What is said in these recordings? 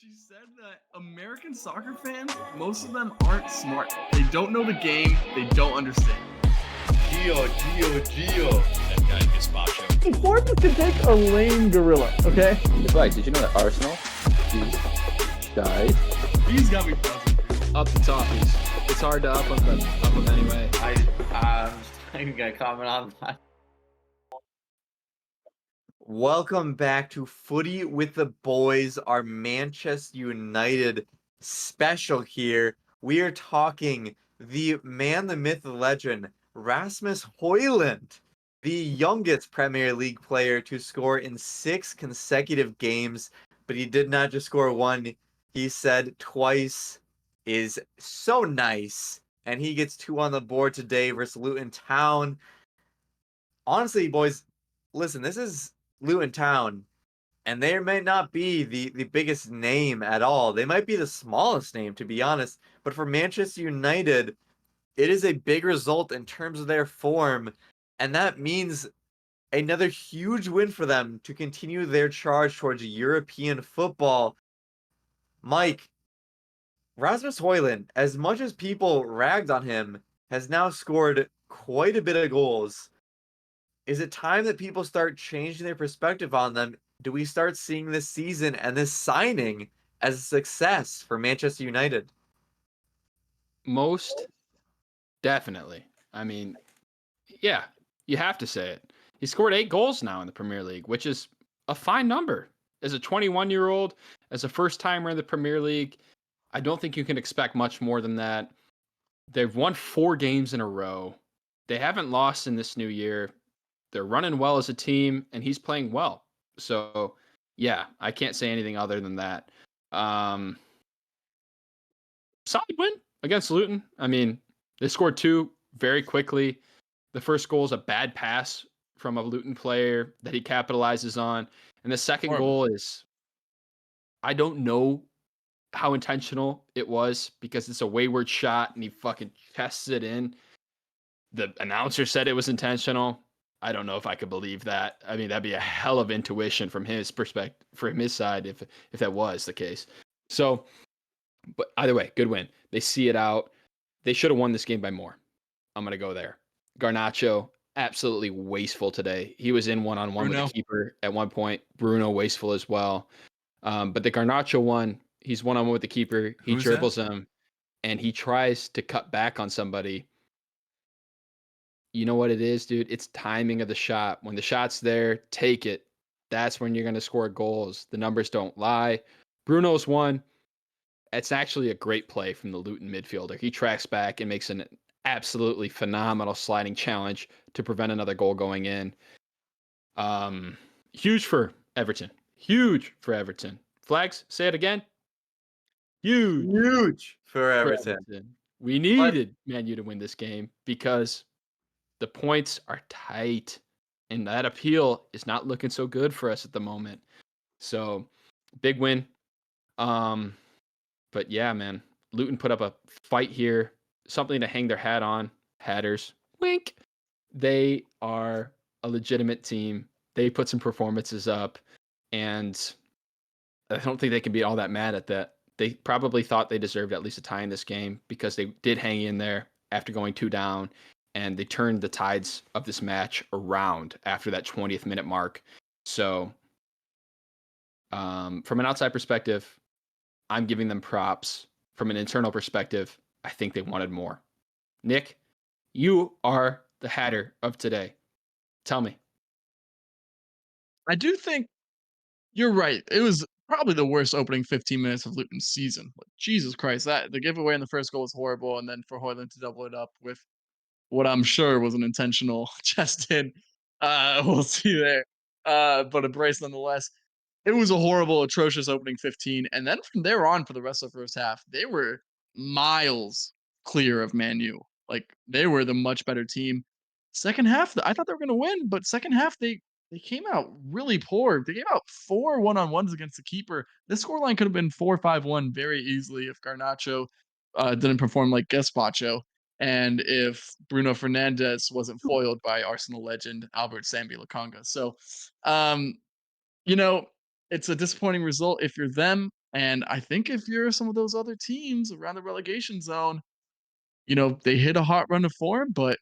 She said that American soccer fans, most of them aren't smart. They don't know the game. They don't understand. Gio. That guy gazpacho. Important to take a lame gorilla, okay? Right, did you know that Arsenal died? He's got me buzzing. Up the toppies. It's hard to up them anyway. I'm just not even gonna comment on that. Welcome back to Footy with the Boys, our Manchester United special here. We are talking the man, the myth, the legend, Rasmus Højlund, the youngest Premier League player to score in 6 consecutive games, but he did not just score one. He said twice is so nice, and he gets 2 on the board today versus Luton Town. Honestly, boys, listen, this is Luton Town, and they may not be the biggest name at all. They might be the smallest name, to be honest. But for Manchester United, it is a big result in terms of their form, and that means another huge win for them to continue their charge towards European football. Mike, Rasmus Højlund, as much as people ragged on him, has now scored quite a bit of goals. Is it time that people start changing their perspective on them? Do we start seeing this season and this signing as a success for Manchester United? Most definitely. I mean, yeah, you have to say it. He scored 8 goals now in the Premier League, which is a fine number. As a 21-year-old, as a first-timer in the Premier League, I don't think you can expect much more than that. They've won 4 games in a row. They haven't lost in this new year. They're running well as a team, and he's playing well. So, yeah, I can't say anything other than that. Solid win against Luton. I mean, they scored 2 very quickly. The first goal is a bad pass from a Luton player that he capitalizes on. And the second goal is, I don't know how intentional it was because it's a wayward shot and he fucking chests it in. The announcer said it was intentional. I don't know if I could believe that. I mean, that'd be a hell of intuition from his perspective, from his side, if that was the case. So, but either way, good win. They see it out. They should have won this game by more. I'm gonna go there. Garnacho, absolutely wasteful today. He was in one-on-one with the keeper at one point. Bruno, wasteful as well. But the Garnacho one, he's one-on-one with the keeper. He dribbles him, and he tries to cut back on somebody. You know what it is, dude? It's timing of the shot. When the shot's there, take it. That's when you're going to score goals. The numbers don't lie. Bruno's one. It's actually a great play from the Luton midfielder. He tracks back and makes an absolutely phenomenal sliding challenge to prevent another goal going in. Huge for Everton. Huge for Everton. Flags, say it again. Huge for Everton. We needed Man U to win this game because the points are tight, and that appeal is not looking so good for us at the moment. So, big win. But yeah, man, Luton put up a fight here, something to hang their hat on. Hatters, wink. They are a legitimate team. They put some performances up, and I don't think they can be all that mad at that. They probably thought they deserved at least a tie in this game because they did hang in there after going 2 down. And they turned the tides of this match around after that 20th minute mark. So, from an outside perspective, I'm giving them props. From an internal perspective, I think they wanted more. Nick, you are the Hatter of today. Tell me. I do think you're right. It was probably the worst opening 15 minutes of Luton's season. Like, Jesus Christ, that the giveaway in the first goal was horrible, and then for Højlund to double it up with what I'm sure was an intentional chest in. We'll see there. But a brace nonetheless. It was a horrible, atrocious opening 15. And then from there on for the rest of the first half, they were miles clear of Man U. Like, they were the much better team. Second half, I thought they were going to win, but second half, they came out really poor. They came out 4 one-on-ones against the keeper. This scoreline could have been 4-5-1 very easily if Garnacho didn't perform like Gazpacho. And if Bruno Fernandes wasn't foiled by Arsenal legend Albert Sambi Lokonga. So, you know, it's a disappointing result if you're them. And I think if you're some of those other teams around the relegation zone, they hit a hot run of form, but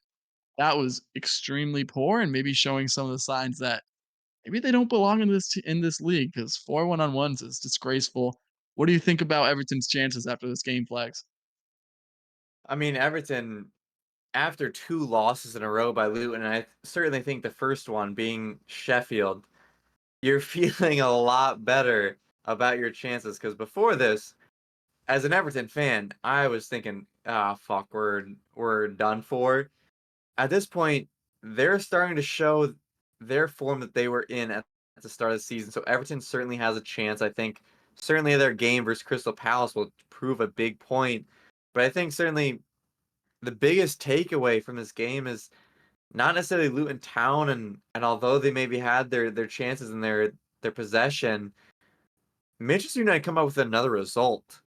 that was extremely poor and maybe showing some of the signs that maybe they don't belong in this league because 4 one-on-ones is disgraceful. What do you think about Everton's chances after this game, Flags? I mean, Everton, after 2 losses in a row by Luton, and I certainly think the first one being Sheffield, you're feeling a lot better about your chances because before this, as an Everton fan, I was thinking, ah, fuck, we're done for. At this point, they're starting to show their form that they were in at the start of the season. So Everton certainly has a chance. I think certainly their game versus Crystal Palace will prove a big point. But I think certainly the biggest takeaway from this game is not necessarily Luton Town, and although they maybe had their chances in their possession, Manchester United come up with another result.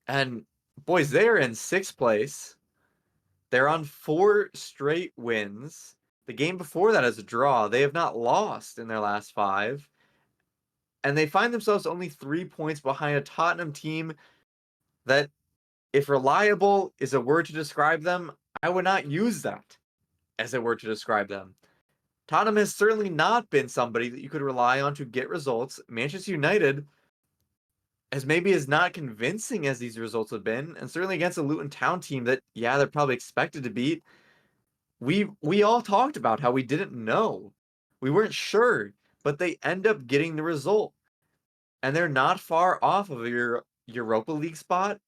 And boys, they are in 6th place. They're on 4 straight wins. The game before that is a draw. They have not lost in their last 5. And they find themselves only 3 points behind a Tottenham team that, if reliable is a word to describe them, I would not use that as a word to describe them. Tottenham has certainly not been somebody that you could rely on to get results. Manchester United, as maybe as not convincing as these results have been, and certainly against a Luton Town team that, yeah, they're probably expected to beat, we all talked about how we didn't know. We weren't sure, but they end up getting the result. And they're not far off of your Europa League spot.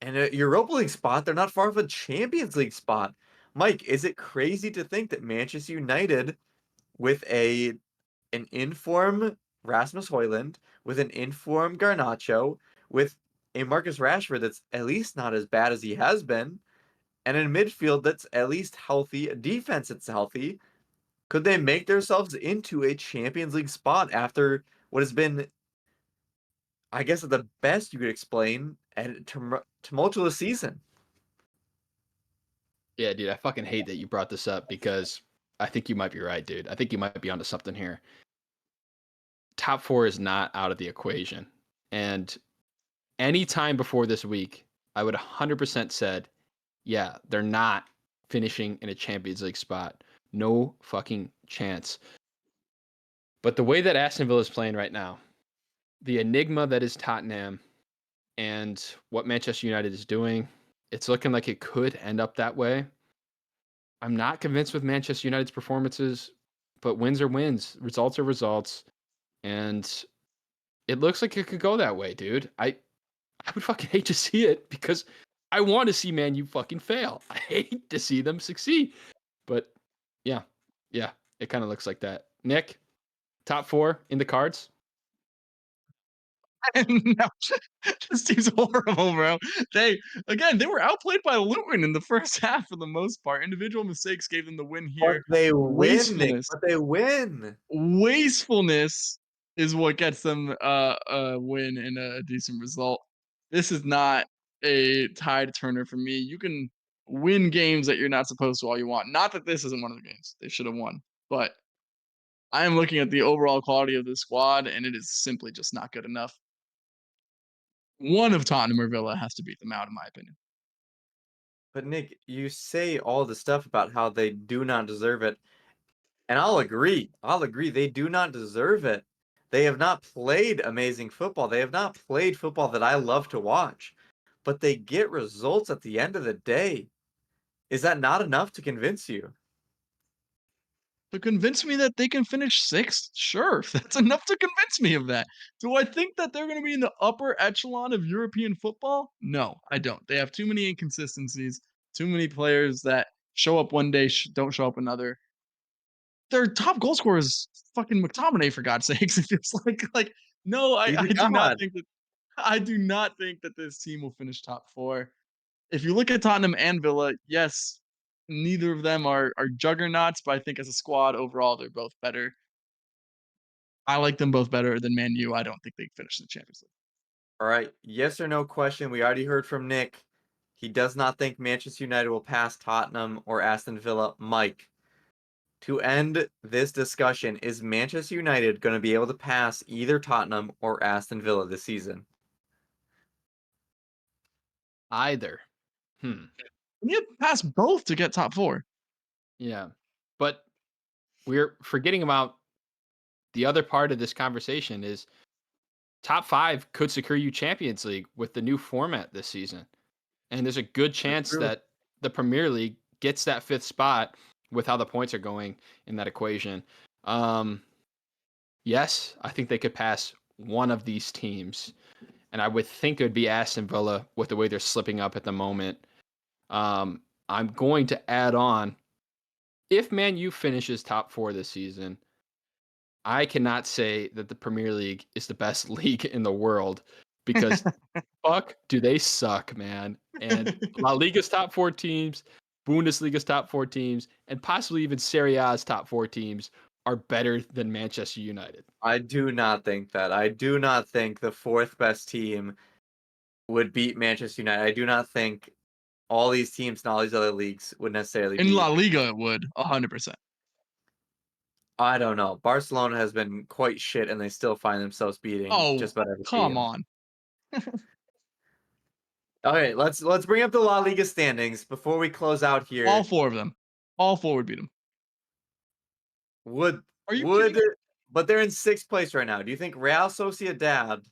And a Europa League spot, they're not far off a Champions League spot. Mike, is it crazy to think that Manchester United with an informed Rasmus Højlund, with an informed Garnacho, with a Marcus Rashford that's at least not as bad as he has been, and in midfield that's at least healthy, a defense that's healthy, could they make themselves into a Champions League spot after what has been, I guess, at the best you could explain, a tumultuous season? Yeah, dude, I fucking hate that you brought this up because I think you might be right, dude. I think you might be onto something here. Top 4 is not out of the equation. And any time before this week, I would 100% said, yeah, they're not finishing in a Champions League spot. No fucking chance. But the way that Aston Villa is playing right now, the enigma that is Tottenham and what Manchester United is doing, it's looking like it could end up that way. I'm not convinced with Manchester United's performances, but wins are wins, results are results, and it looks like it could go that way, dude. I would fucking hate to see it because I want to see Man U fucking fail. I hate to see them succeed. But yeah, it kind of looks like that. Nick, top 4 in the cards? No, this team's horrible, bro. They were outplayed by Luton in the first half for the most part. Individual mistakes gave them the win But here. they win, Nick. Wastefulness, But they win. wastefulness is what gets them a win and a decent result. This is not a tide turner for me. You can win games that you're not supposed to all you want. Not that this isn't one of the games they should have won, but I am looking at the overall quality of the squad, and it is simply just not good enough. One of Tottenham or Villa has to beat them out, in my opinion. But Nick, you say all the stuff about how they do not deserve it. And I'll agree. I'll agree. They do not deserve it. They have not played amazing football. They have not played football that I love to watch. But they get results at the end of the day. Is that not enough to convince you? To convince me that they can finish sixth, sure, that's enough to convince me of that. Do I think that they're going to be in the upper echelon of European football? No, I don't. They have too many inconsistencies, too many players that show up one day, don't show up another. Their top goal scorer is fucking McTominay, for God's sakes. It feels like no, He's I a do not god. think that I do not think that this team will finish top 4. If you look at Tottenham and Villa, yes, neither of them are juggernauts, but I think as a squad overall, they're both better. I like them both better than Man U. I don't think they finish in the Champions League. All right. Yes or no question. We already heard from Nick. He does not think Manchester United will pass Tottenham or Aston Villa. Mike, to end this discussion, is Manchester United going to be able to pass either Tottenham or Aston Villa this season? Either. You have to pass both to get top 4. Yeah. But we're forgetting about the other part of this conversation is top 5 could secure you Champions League with the new format this season. And there's a good chance True. that the Premier League gets that 5th spot with how the points are going in that equation. Yes, I think they could pass one of these teams. And I would think it would be Aston Villa with the way they're slipping up at the moment. I'm going to add on, if Man U finishes top 4 this season, I cannot say that the Premier League is the best league in the world because fuck do they suck, man. And La Liga's top 4 teams, Bundesliga's top 4 teams, and possibly even Serie A's top 4 teams are better than Manchester United. I do not think that. I do not think the 4th best team would beat Manchester United. I do not think all these teams and all these other leagues would necessarily In beat. La Liga, it would 100%. I don't know. Barcelona has been quite shit, and they still find themselves beating Oh, just about every come team. on. Okay, let's bring up the La Liga standings before we close out here. All 4 of them. All 4 would beat them. Would Are you would kidding? but they're in 6th place right now. Do you think Real Sociedad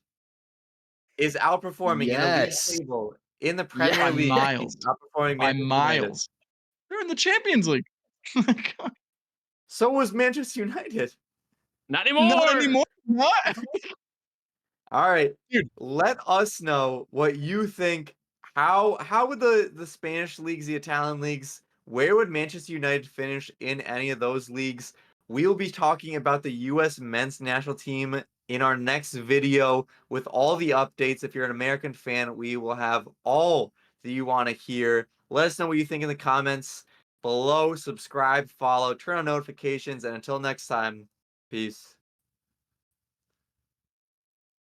is outperforming in the league Yes. table in the Yeah, Premier By League? miles. Outperforming By Manchester United. miles. They're in the Champions League. So was Manchester United. Not anymore. Not anymore. What? All right, Dude. let us know what you think. How would the Spanish leagues, the Italian leagues, where would Manchester United finish in any of those leagues? We'll be talking about the U.S. men's national team in our next video with all the updates. If you're an American fan, we will have all that you want to hear. Let us know what you think in the comments below. Subscribe, follow, turn on notifications, and until next time, peace.